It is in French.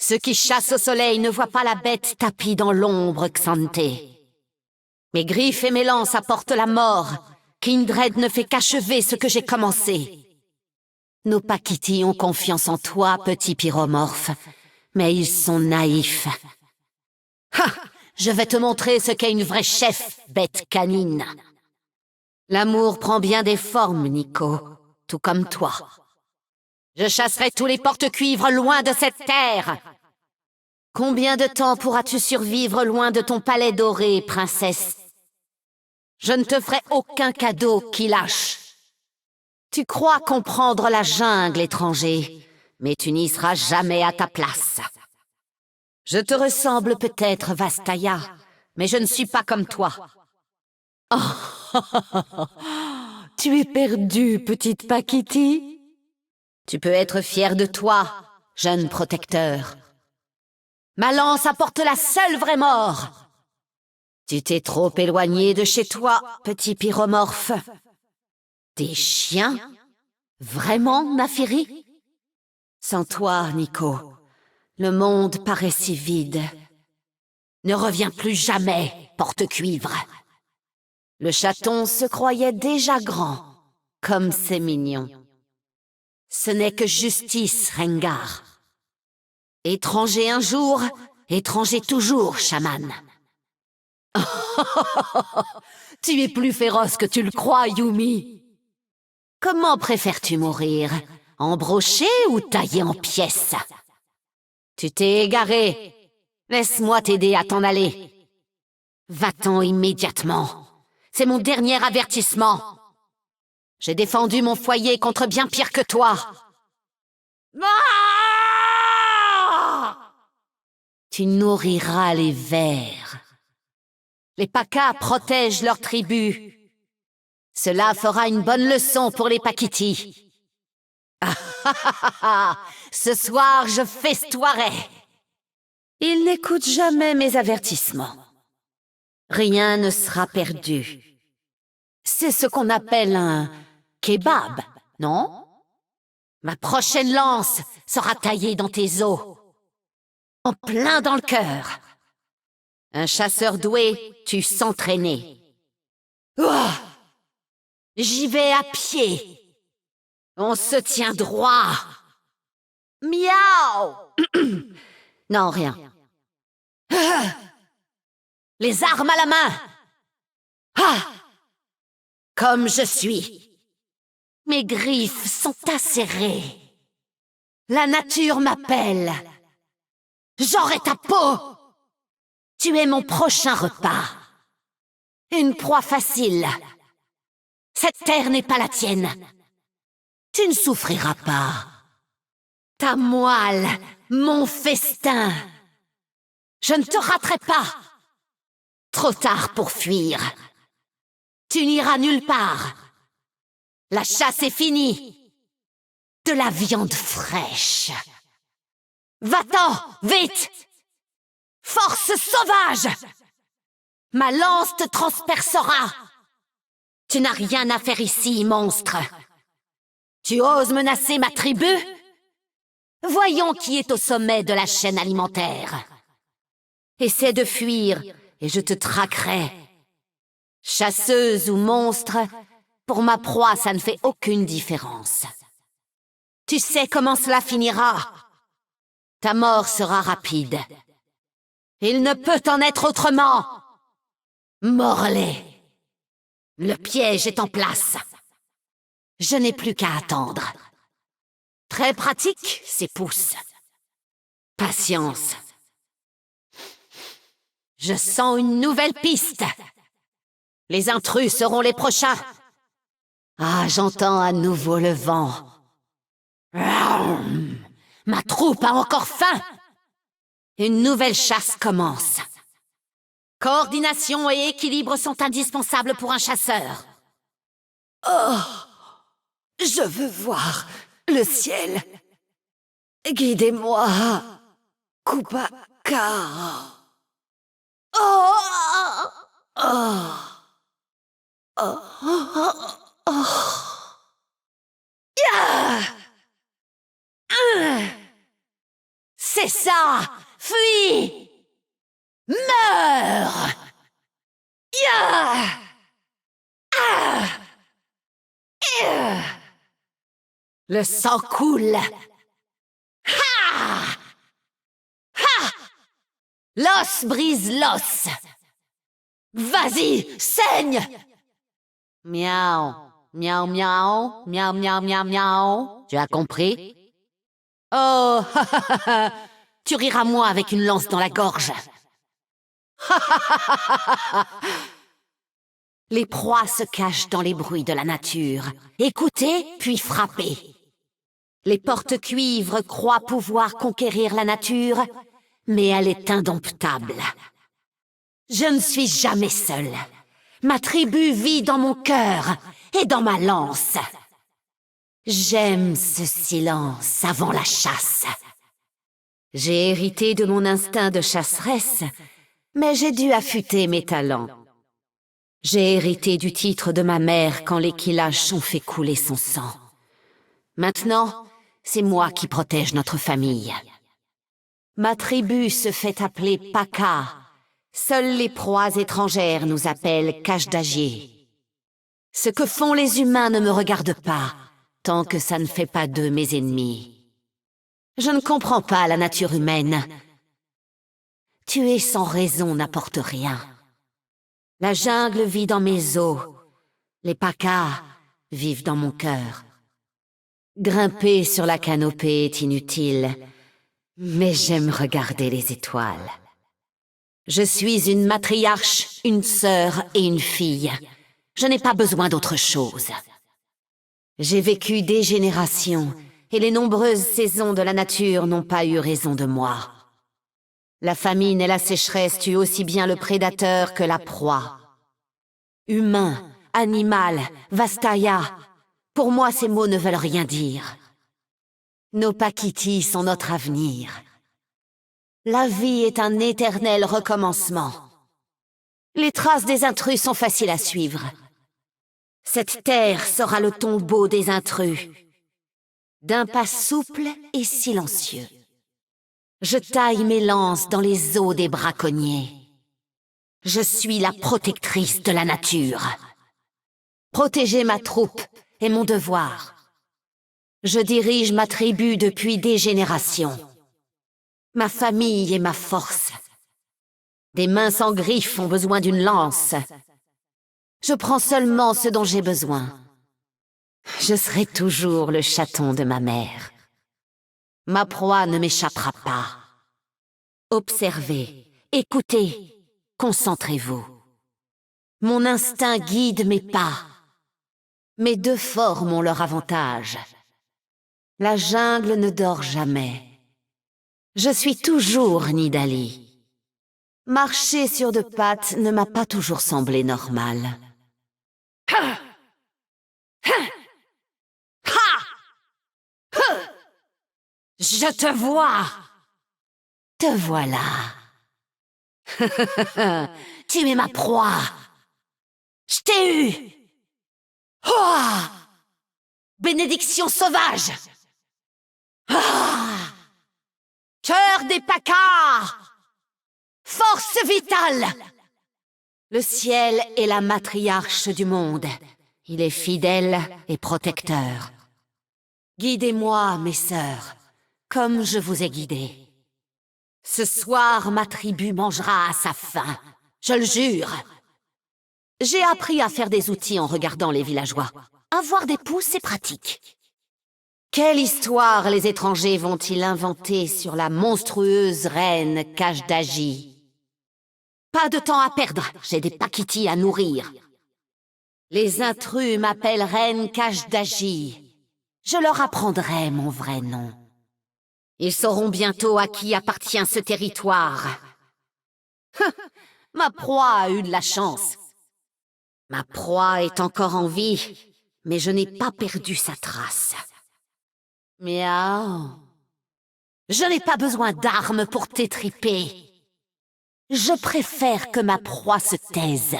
Ceux qui chassent au soleil ne voient pas la bête tapie dans l'ombre, Xante. Mes griffes et mes lances apportent la mort. Kindred ne fait qu'achever ce que j'ai commencé. Nos Paquiti ont confiance en toi, petit pyromorphe, mais ils sont naïfs. Ha! Je vais te montrer ce qu'est une vraie chef, bête canine. L'amour prend bien des formes, Nico, tout comme toi. Je chasserai tous les porte-cuivres loin de cette terre. Combien de temps pourras-tu survivre loin de ton palais doré, princesse? Je ne te ferai aucun cadeau qui lâche. Tu crois comprendre la jungle, étranger, mais tu n'y seras jamais à ta place. Je te ressemble peut-être, Vastaya, mais je ne suis pas comme toi. Oh, tu es perdue, petite Paquiti. Tu peux être fière de toi, jeune protecteur. Ma lance apporte la seule vraie mort. Tu t'es trop éloigné de chez toi, petit pyromorphe. Des chiens? Vraiment, Naphiri? Sans toi, Nico, le monde paraît si vide. Ne reviens plus jamais, porte-cuivre. Le chaton se croyait déjà grand, comme c'est mignon. Ce n'est que justice, Rengar. Étranger un jour, étranger toujours, chaman. Tu es plus féroce que tu le crois, Yumi. Comment préfères-tu mourir? Embroché ou taillé en pièces? Tu t'es égaré. Laisse-moi t'aider à t'en aller. Va-t'en immédiatement. C'est mon dernier avertissement. J'ai défendu mon foyer contre bien pire que toi. Ah! Tu nourriras les vers. Les Pakas protègent leur tribu. Cela fera une bonne leçon pour les Paquiti. Ce soir, je festoierai. Ils n'écoutent jamais mes avertissements. Rien ne sera perdu. C'est ce qu'on appelle un kebab, non? Ma prochaine lance sera taillée dans tes os. En plein dans le cœur. Un chasseur doué tue s'entraîner. Ouah! J'y vais à pied. On se tient droit. Miaou! Non, rien. Les armes à la main. Ah! Comme je suis. Mes griffes sont acérées. La nature m'appelle. J'aurai ta peau. Tu es mon prochain repas. Une proie facile. Cette terre n'est pas la tienne. Tu ne souffriras pas. Ta moelle, mon festin. Je ne te raterai pas. Trop tard pour fuir. Tu n'iras nulle part. La chasse est finie. De la viande fraîche. Va-t'en, vite! Force sauvage! Ma lance te transpercera. Tu n'as rien à faire ici, monstre. Tu oses menacer ma tribu? Voyons qui est au sommet de la chaîne alimentaire. Essaie de fuir et je te traquerai. Chasseuse ou monstre, pour ma proie, ça ne fait aucune différence. Tu sais comment cela finira. Ta mort sera rapide. Il ne peut en être autrement. Morlaix. Le piège est en place. Je n'ai plus qu'à attendre. Très pratique, ces pouces. Patience. Je sens une nouvelle piste. Les intrus seront les prochains. Ah, j'entends à nouveau le vent. Ma troupe a encore faim. Une nouvelle chasse commence. Coordination et équilibre sont indispensables pour un chasseur. Oh, je veux voir le ciel. Guidez-moi, Kupaka. Oh, oh, oh, oh, oh. Yeah! C'est C'est ça! Fuis! Meurs! Ya! Ah! Le sang coule! Ha! Ha! L'os brise l'os! Vas-y, saigne! Miaou, miaou, miaou, miaou, miaou, miaou, miaou. Tu as compris? Oh, tu riras moi avec une lance dans la gorge. Les proies se cachent dans les bruits de la nature. Écoutez, puis frappez. Les porte-cuivres croient pouvoir conquérir la nature, mais elle est indomptable. Je ne suis jamais seule. Ma tribu vit dans mon cœur et dans ma lance. J'aime ce silence avant la chasse. J'ai hérité de mon instinct de chasseresse, mais j'ai dû affûter mes talents. J'ai hérité du titre de ma mère quand les Kilash ont fait couler son sang. Maintenant, c'est moi qui protège notre famille. Ma tribu se fait appeler Paka. Seules les proies étrangères nous appellent Kashdagier. Ce que font les humains ne me regarde pas, tant que ça ne fait pas d'eux mes ennemis. Je ne comprends pas la nature humaine. Tuer sans raison n'apporte rien. La jungle vit dans mes os. Les Pakas vivent dans mon cœur. Grimper sur la canopée est inutile, mais j'aime regarder les étoiles. Je suis une matriarche, une sœur et une fille. Je n'ai pas besoin d'autre chose. J'ai vécu des générations, et les nombreuses saisons de la nature n'ont pas eu raison de moi. La famine et la sécheresse tuent aussi bien le prédateur que la proie. Humain, animal, Vastaya, pour moi ces mots ne veulent rien dire. Nos Pakitis sont notre avenir. La vie est un éternel recommencement. Les traces des intrus sont faciles à suivre. Cette terre sera le tombeau des intrus. D'un pas souple et silencieux. Je taille mes lances dans les os des braconniers. Je suis la protectrice de la nature. Protéger ma troupe est mon devoir. Je dirige ma tribu depuis des générations. Ma famille est ma force. Des mains sans griffes ont besoin d'une lance. Je prends seulement ce dont j'ai besoin. Je serai toujours le chaton de ma mère. Ma proie ne m'échappera pas. Observez, écoutez, concentrez-vous. Mon instinct guide mes pas. Mes deux formes ont leur avantage. La jungle ne dort jamais. Je suis toujours Nidali. Marcher sur deux pattes ne m'a pas toujours semblé normal. Ha! Ha! Ha! Ha! Je te vois! Te voilà. Tu es ma proie. Je t'ai eu. Oh! Bénédiction sauvage. Ah! Cœur des Pakas! Force vitale! Le ciel est la matriarche du monde. Il est fidèle et protecteur. Guidez-moi, mes sœurs, comme je vous ai guidées. Ce soir, ma tribu mangera à sa faim, je le jure. J'ai appris à faire des outils en regardant les villageois. Avoir des poux, c'est pratique. Quelle histoire les étrangers vont-ils inventer sur la monstrueuse reine Kashdaji? Pas de temps à perdre, j'ai des Pakitis à nourrir. Les intrus m'appellent reine Kashdaji. Je leur apprendrai mon vrai nom. Ils sauront bientôt à qui appartient ce territoire. Ma proie a eu de la chance. Ma proie est encore en vie, mais je n'ai pas perdu sa trace. Miaou. Je n'ai pas besoin d'armes pour t'étriper. Je préfère que ma proie se taise.